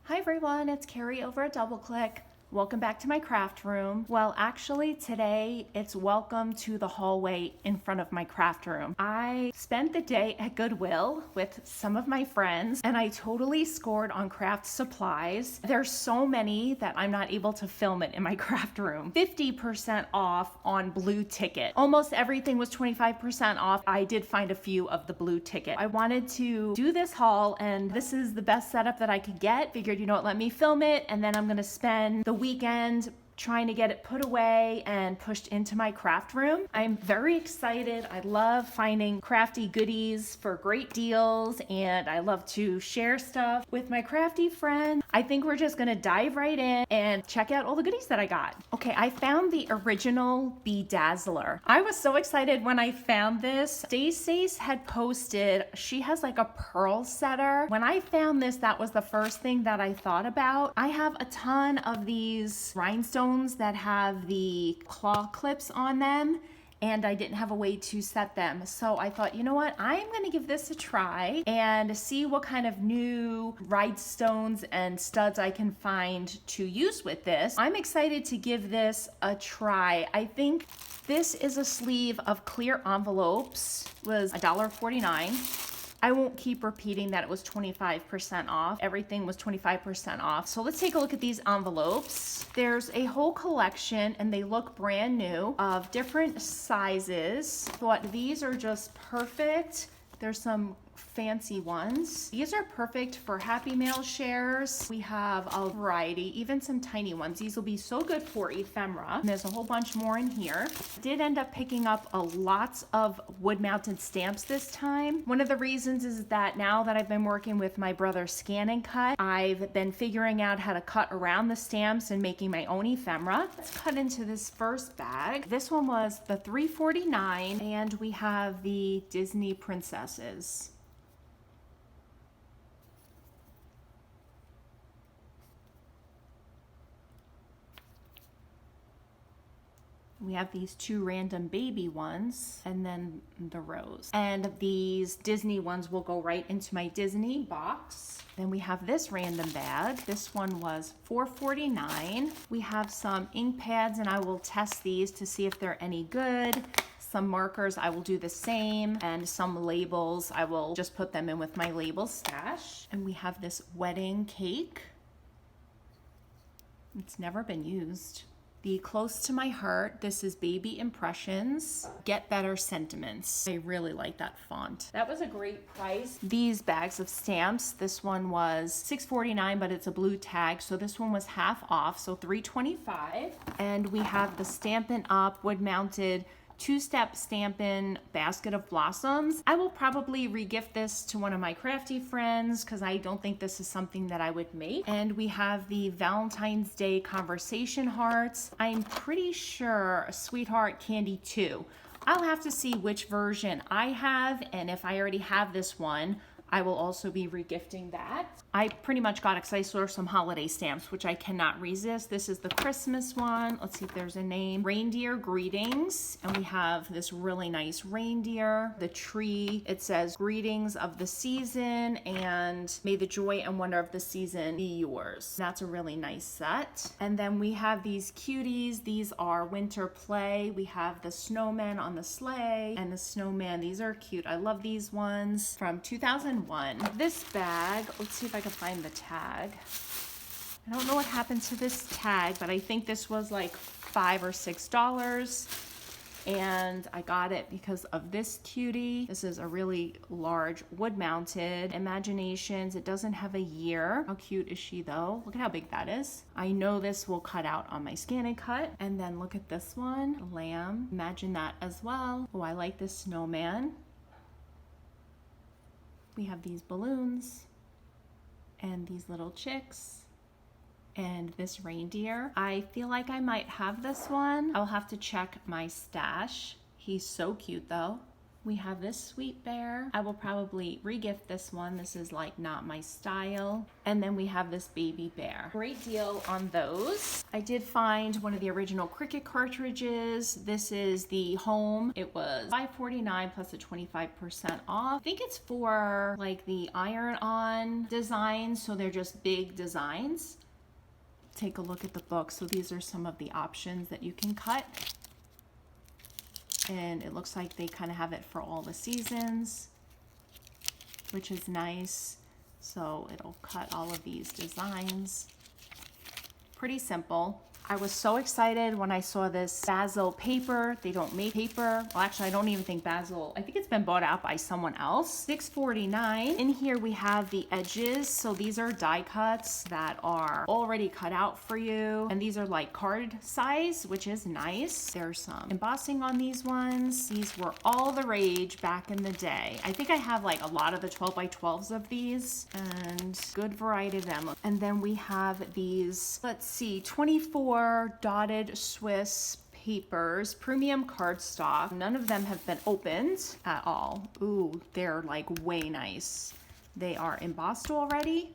Hi everyone, it's Carrie over at DoubleClick. Welcome back to my craft room. Well, actually today it's welcome to the hallway in front of my craft room. I spent the day at Goodwill with some of my friends and I totally scored on craft supplies. There's so many that I'm not able to film it in my craft room. 50% off on Blue Ticket. Almost everything was 25% off. I did find a few of the Blue Ticket. I wanted to do this haul and this is the best setup that I could get. Figured, you know what, let me film it and then I'm gonna spend the weekend trying to get it put away and pushed into my craft room. I'm very excited. I love finding crafty goodies for great deals and I love to share stuff with my crafty friends. I think we're just gonna dive right in and check out all the goodies that I got. Okay, I found the original Bedazzler. I was so excited when I found this. Stacey had posted, she has like a pearl setter. When I found this, that was the first thing that I thought about. I have a ton of these rhinestones that have the claw clips on them and I didn't have a way to set them. So I thought, you know what, I'm gonna give this a try and see what kind of new rhinestones and studs I can find to use with this. I'm excited to give this a try. I think this is a sleeve of clear envelopes, was $1.49. I won't keep repeating that it was 25% off. Everything was 25% off. So let's take a look at these envelopes. There's a whole collection and they look brand new of different sizes. But these are just perfect. There's some fancy ones. These are perfect for Happy Mail shares. We have a variety, even some tiny ones. These will be so good for ephemera. And there's a whole bunch more in here. Did end up picking up a lots of wood-mounted stamps this time. One of the reasons is that now that I've been working with my brother Scan and Cut, I've been figuring out how to cut around the stamps and making my own ephemera. Let's cut into this first bag. This one was the $3.49 and we have the Disney princesses. We have these two random baby ones and then the rose. And these Disney ones will go right into my Disney box. Then we have this random bag. This one was $4.49. We have some ink pads and I will test these to see if they're any good. Some markers, I will do the same. And some labels, I will just put them in with my label stash. And we have this wedding cake. It's never been used. The Close to My Heart, this is Baby Impressions, Get Better Sentiments. I really like that font. That was a great price. These bags of stamps, this one was $6.49, but it's a blue tag, so this one was half off, so $3.25. And we have the Stampin' Up! Wood-mounted two-step Stampin' Basket of Blossoms. I will probably regift this to one of my crafty friends because I don't think this is something that I would make. And we have the Valentine's Day Conversation Hearts. I'm pretty sure Sweetheart Candy 2. I'll have to see which version I have, and if I already have this one, I will also be regifting that. I pretty much got it because I saw some holiday stamps, which I cannot resist. This is the Christmas one. Let's see if there's a name. Reindeer Greetings. And we have this really nice reindeer. The tree, it says greetings of the season and may the joy and wonder of the season be yours. That's a really nice set. And then we have these cuties. These are winter play. We have the snowman on the sleigh and the snowman. These are cute. I love these ones from 2001. This bag, let's see if I can find the tag. I don't know what happened to this tag, but I think this was like $5 or $6. And I got it because of this cutie. This is a really large wood-mounted Imaginations. It doesn't have a year. How cute is she though? Look at how big that is. I know this will cut out on my Scan and Cut. And then look at this one, a lamb. Imagine that as well. Oh, I like this snowman. We have these balloons and these little chicks and this reindeer. I feel like I might have this one. I'll have to check my stash. He's so cute though. We have this sweet bear. I will probably regift this one. This is like not my style. And then we have this baby bear. Great deal on those. I did find one of the original Cricut cartridges. This is the home. It was $5.49 plus a 25% off. I think it's for like the iron-on designs, so they're just big designs. Take a look at the book. So these are some of the options that you can cut. And it looks like they kind of have it for all the seasons, which is nice. So it'll cut all of these designs. Pretty simple. I was so excited when I saw this basil paper. They don't make paper. Well, actually, I don't even think basil. I think it's been bought out by someone else. $6.49. In here, we have the edges. So these are die cuts that are already cut out for you. And these are like card size, which is nice. There's some embossing on these ones. These were all the rage back in the day. I think I have like a lot of the 12 by 12s of these and good variety of them. And then we have these, let's see, 24 dotted Swiss papers, premium cardstock. None of them have been opened at all. Ooh, they're like way nice. They are embossed already.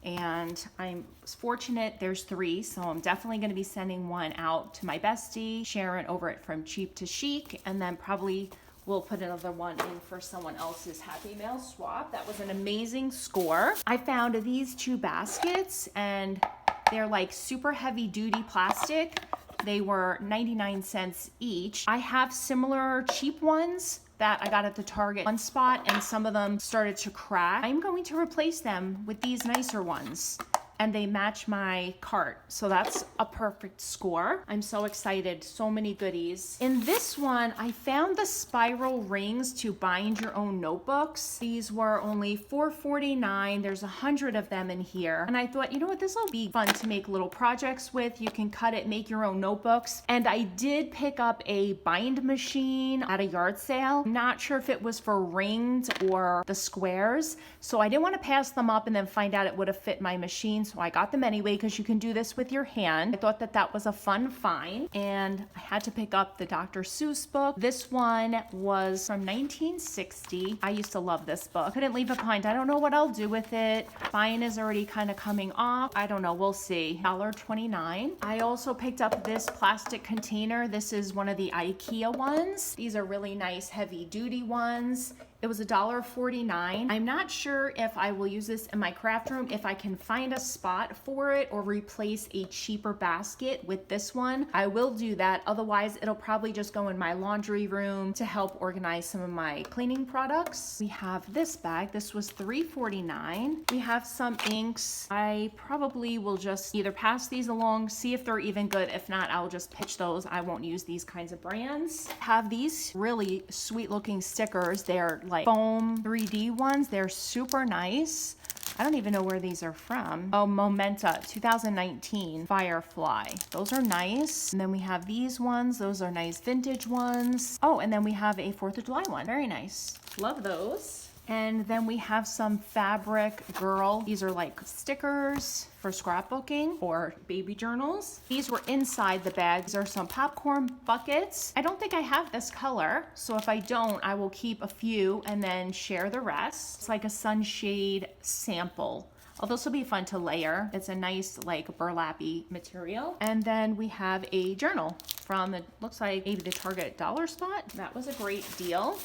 And I'm fortunate there's 3, so I'm definitely going to be sending one out to my bestie, Sharon, over at From Cheap to Chic, and then probably we'll put another one in for someone else's Happy Mail swap. That was an amazing score. I found these 2 baskets, and they're like super heavy duty plastic. They were 99 cents each. I have similar cheap ones that I got at the Target One Spot, and some of them started to crack. I'm going to replace them with these nicer ones, and they match my cart. So that's a perfect score. I'm so excited, so many goodies. In this one, I found the spiral rings to bind your own notebooks. These were only $4.49. There's 100 of them in here. And I thought, you know what, this will be fun to make little projects with. You can cut it, make your own notebooks. And I did pick up a bind machine at a yard sale. I'm not sure if it was for rings or the squares. So I didn't want to pass them up and then find out it would have fit my machine. So I got them anyway because you can do this with your hand. I thought that that was a fun find, and I had to pick up the Dr. Seuss book. This one was from 1960. I used to love this book. Couldn't leave it behind. I don't know what I'll do with it. Mine is already kind of coming off. I don't know. We'll see. $1.29. I also picked up this plastic container. This is one of the IKEA ones. These are really nice heavy duty ones. It was $1.49. I'm not sure if I will use this in my craft room, if I can find a spot for it or replace a cheaper basket with this one. I will do that. Otherwise, it'll probably just go in my laundry room to help organize some of my cleaning products. We have this bag. This was $3.49. We have some inks. I probably will just either pass these along, see if they're even good. If not, I'll just pitch those. I won't use these kinds of brands. Have these really sweet looking stickers. They're like foam 3D ones. They're super nice. I don't even know where these are from. Oh, Momenta 2019 Firefly. Those are nice. And then we have these ones. Those are nice vintage ones. Oh, and then we have a 4th of July one. Very nice. Love those. And then we have some Fabric Girl. These are like stickers for scrapbooking or baby journals. These were inside the bag. These are some popcorn buckets. I don't think I have this color, so if I don't, I will keep a few and then share the rest. It's like a sunshade sample. Oh, this will be fun to layer. It's a nice like burlappy material. And then we have a journal from, it looks like maybe the Target dollar spot. That was a great deal.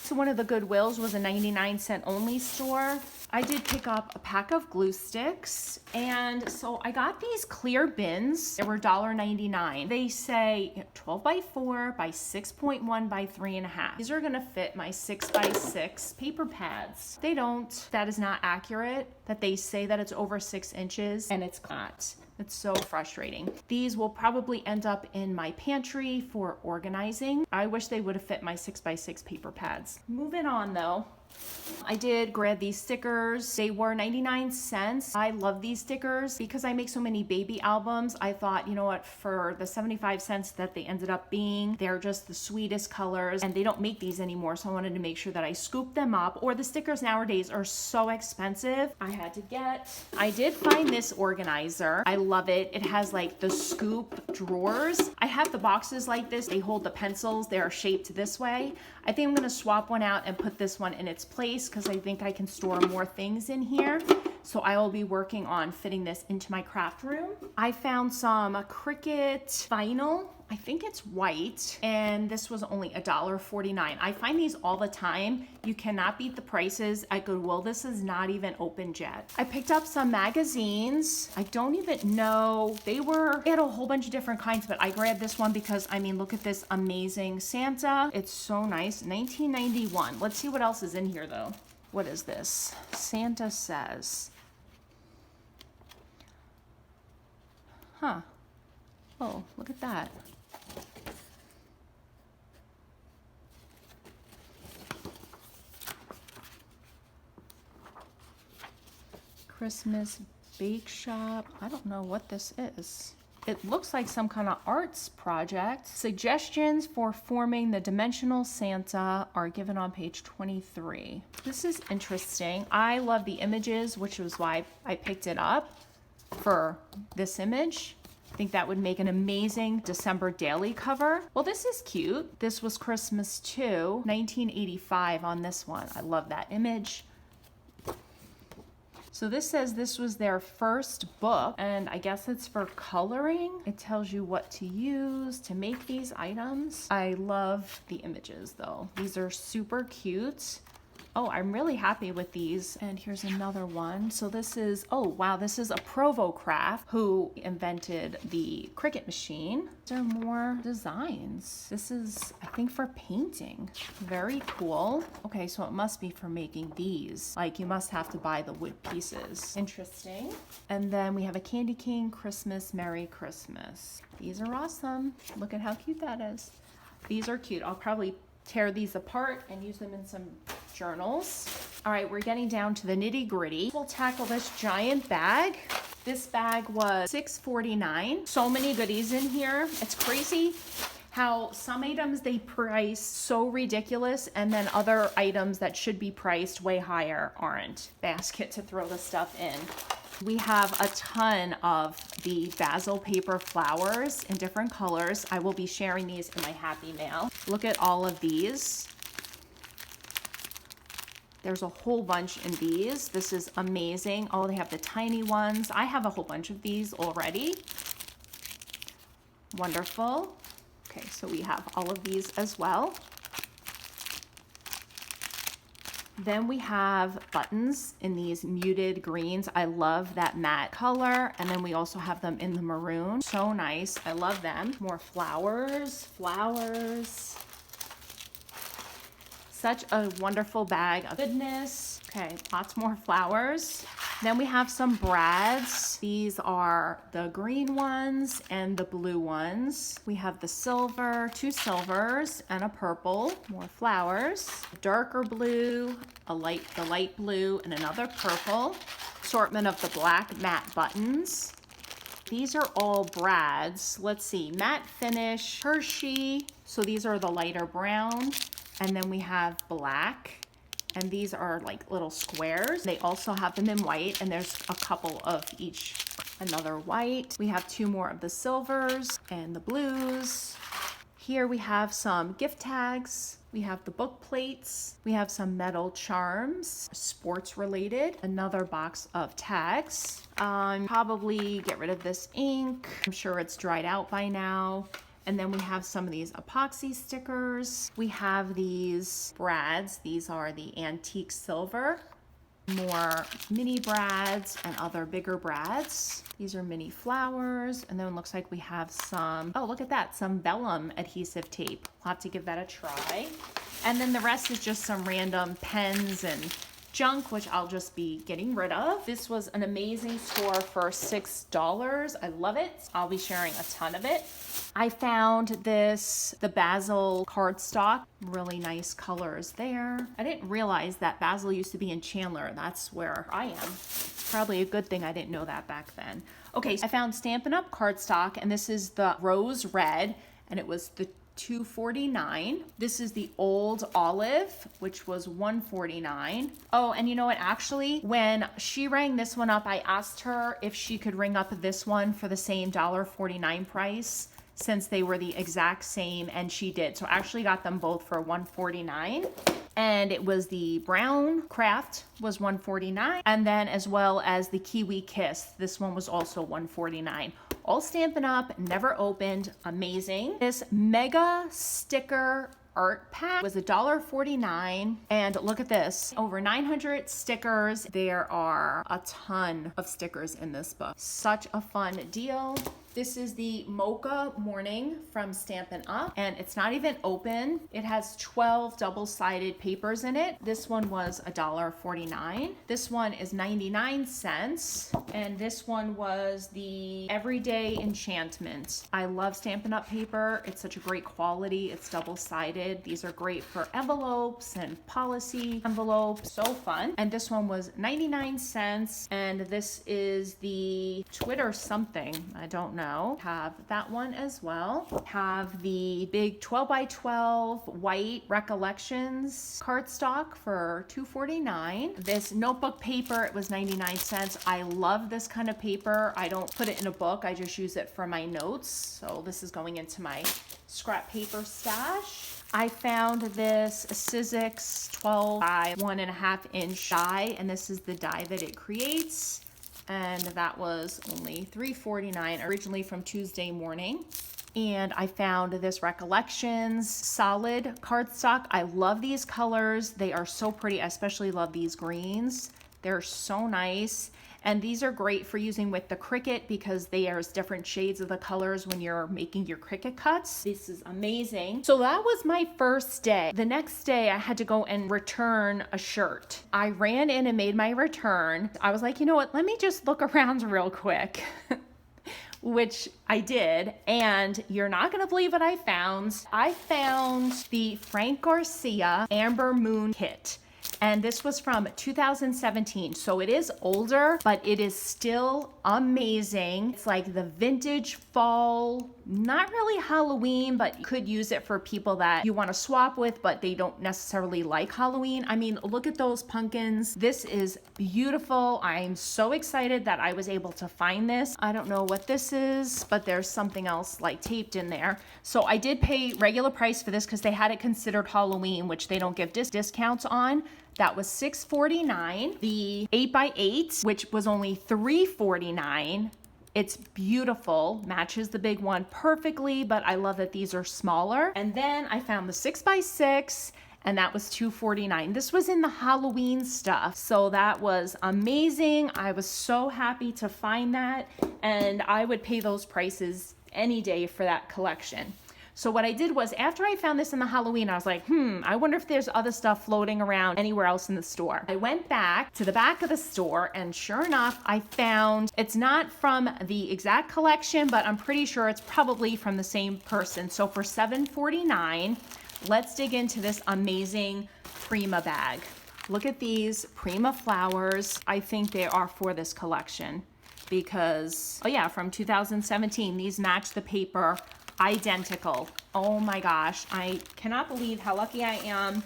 So one of the Goodwills was a 99-cent only store. I did pick up a pack of glue sticks, and so I got these clear bins. They were $1.99. They say 12 by 4 by 6.1 by 3.5. These are gonna fit my 6 by 6 paper pads. They don't. That is not accurate, that they say that it's over 6 inches, and it's not. It's so frustrating. These will probably end up in my pantry for organizing. I wish they would have fit my 6 by 6 paper pads. Moving on though. I did grab these stickers. They were 99 cents. I love these stickers because I make so many baby albums. I thought, you know what, for the 75 cents that they ended up being, they're just the sweetest colors and they don't make these anymore. So I wanted to make sure that I scooped them up, or the stickers nowadays are so expensive. I did find this organizer. I love it. It has like the scoop drawers. I have the boxes like this. They hold the pencils. They are shaped this way. I think I'm going to swap one out and put this one in its place because I think I can store more things in here. So I will be working on fitting this into my craft room. I found some Cricut vinyl. I think it's white, and this was only $1.49. I find these all the time. You cannot beat the prices at Goodwill. This is not even opened yet. I picked up some magazines. I don't even know. They had a whole bunch of different kinds, but I grabbed this one because, I mean, look at this amazing Santa. It's so nice. 1991. Let's see what else is in here, though. What is this? Santa Says. Huh. Oh, look at that. Christmas Bake Shop. I don't know what this is. It looks like some kind of arts project. Suggestions for forming the dimensional Santa are given on page 23. This is interesting. I love the images, which was why I picked it up for this image. I think that would make an amazing December daily cover. Well, this is cute. This was Christmas too, 1985 on this one. I love that image. So this says this was their first book, and I guess it's for coloring. It tells you what to use to make these items. I love the images though. These are super cute. Oh, I'm really happy with these. And here's another one. So this is, oh wow, this is a Provo Craft who invented the Cricut machine. There are more designs. This is, I think, for painting. Very cool. Okay, so it must be for making these. Like, you must have to buy the wood pieces. Interesting. And then we have a Candy King Christmas Merry Christmas. These are awesome. Look at how cute that is. These are cute. I'll probably tear these apart and use them in some journals. All right, we're getting down to the nitty gritty. We'll tackle this giant bag. This bag was $6.49. So many goodies in here. It's crazy how some items they price so ridiculous, and then other items that should be priced way higher aren't. Basket to throw the stuff in. We have a ton of the basil paper flowers in different colors. I will be sharing these in my Happy Mail. Look at all of these. There's a whole bunch in these. This is amazing. Oh, they have the tiny ones. I have a whole bunch of these already. Wonderful. Okay, so we have all of these as well. Then we have buttons in these muted greens. I love that matte color. And then we also have them in the maroon. So nice. I love them. More flowers, flowers. Such a wonderful bag of goodness. Okay, lots more flowers. Then we have some brads. These are the green ones and the blue ones. We have the silver, 2 silvers and a purple. More flowers. Darker blue, the light blue, and another purple. Assortment of the black matte buttons. These are all brads. Let's see, matte finish, Hershey. So these are the lighter brown. And then we have black. And these are like little squares. They also have them in white, and there's a couple of each. Another white. We have 2 more of the silvers and the blues. Here we have some gift tags. We have the book plates. We have some metal charms, sports related. Another box of tags. Probably get rid of this ink. I'm sure it's dried out by now. And then we have some of these epoxy stickers. We have these brads. These are the antique silver. More mini brads and other bigger brads. These are mini flowers. And then it looks like we have some, oh, look at that, some vellum adhesive tape. We'll have to give that a try. And then the rest is just some random pens and junk, which I'll just be getting rid of. This was an amazing store for $6. I love it. I'll be sharing a ton of it. I found the Basil cardstock. Really nice colors there. I didn't realize that Basil used to be in Chandler. That's where I am. Probably a good thing I didn't know that back then. Okay, so I found Stampin' Up! Cardstock, and this is the rose red, and it was the $2.49. This is the old olive, which was $1.49. Oh, and you know what? Actually, when she rang this one up, I asked her if she could ring up this one for the same $1.49 price, since they were the exact same, and she did. So I actually got them both for $1.49. And it was the brown craft was $1.49, and then as well as the Kiwi Kiss. This one was also $1.49. All Stampin' Up, never opened, amazing. This mega sticker art pack was $1.49, and look at this, over 900 stickers. There are a ton of stickers in this book. Such a fun deal. This is the Mocha Morning from Stampin' Up, and it's not even open. It has 12 double-sided papers in it. This one was $1.49. This one is 99 cents, and this one was the Everyday Enchantment. I love Stampin' Up paper. It's such a great quality. It's double-sided. These are great for envelopes and policy envelopes. So fun. And this one was 99 cents, and this is the Twitter something. I don't know. Have that one as well. Have the big 12 by 12 white Recollections cardstock for $2.49. This notebook paper, it was 99 cents. I love this kind of paper. I don't put it in a book. I just use it for my notes. So this is going into my scrap paper stash. I found this Sizzix 12 by 1.5 inch die, and this is the die that it creates. And that was only $3.49, originally from Tuesday Morning. And I found this Recollections solid cardstock. I love these colors. They are so pretty. I especially love these greens. They're so nice. And these are great for using with the Cricut because there's different shades of the colors when you're making your Cricut cuts. This is amazing. So that was my first day. The next day I had to go and return a shirt. I ran in and made my return. I was like, you know what? Let me just look around real quick. Which I did, and you're not gonna believe what I found. I found the Frank Garcia Amber Moon kit. And this was from 2017, so it is older, but it is still amazing. It's like the vintage fall, not really Halloween, but you could use it for people that you want to swap with, but they don't necessarily like Halloween. I mean, look at those pumpkins. This is beautiful. I'm so excited that I was able to find this. I don't know what this is, but there's something else like taped in there. So I did pay regular price for this because they had it considered Halloween, which they don't give discounts on. That was $6.49. The 8x8, which was only $3.49. It's beautiful, matches the big one perfectly, but I love that these are smaller. And then I found the 6x6, and that was $2.49. This was in the Halloween stuff, so that was amazing. I was so happy to find that, and I would pay those prices any day for that collection. So what I did was, after I found this in the Halloween, I was like, I wonder if there's other stuff floating around anywhere else in the store. I went back to the back of the store, and sure enough, I found, it's not from the exact collection, but I'm pretty sure it's probably from the same person. So for $7.49, let's dig into this amazing Prima bag. Look at these Prima flowers. I think they are for this collection because, oh yeah, from 2017, these match the paper identical. Oh my gosh, I cannot believe how lucky I am.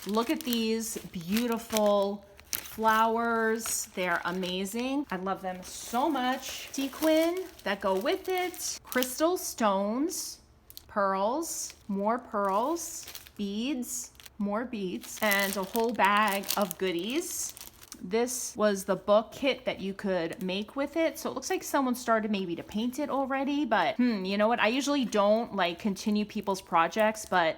Look at these beautiful flowers. They're amazing. I love them so much. Sequin that go with it. Crystal stones, pearls, more pearls, beads, more beads, and a whole bag of goodies. This was the book kit that you could make with it. So it looks like someone started maybe to paint it already, but you know what? I usually don't like continue people's projects, but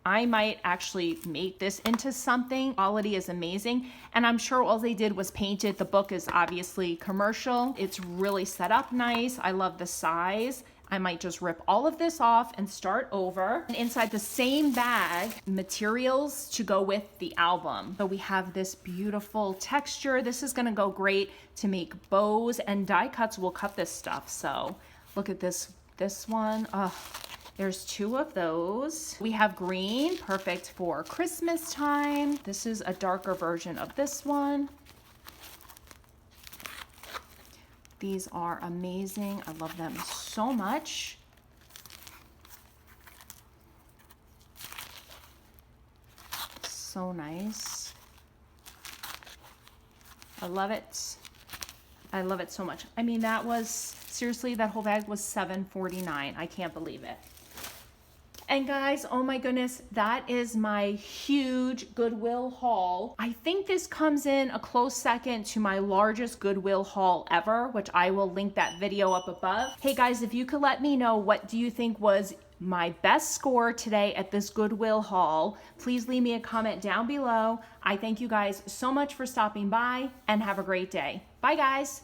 I might actually make this into something. Quality is amazing. And I'm sure all they did was paint it. The book is obviously commercial. It's really set up nice. I love the size. I might just rip all of this off and start over. And inside the same bag, materials to go with the album. So we have this beautiful texture. This is gonna go great to make bows, and die cuts will cut this stuff. So look at this one. Oh, there's 2 of those. We have green, perfect for Christmas time. This is a darker version of this one. These are amazing. I love them so much. So nice. I love it. I love it so much. I mean, that was, seriously, that whole bag was $7.49. I can't believe it. And guys, oh my goodness, that is my huge Goodwill haul. I think this comes in a close second to my largest Goodwill haul ever, which I will link that video up above. Hey guys, if you could let me know, what do you think was my best score today at this Goodwill haul, please leave me a comment down below. I thank you guys so much for stopping by, and have a great day. Bye guys.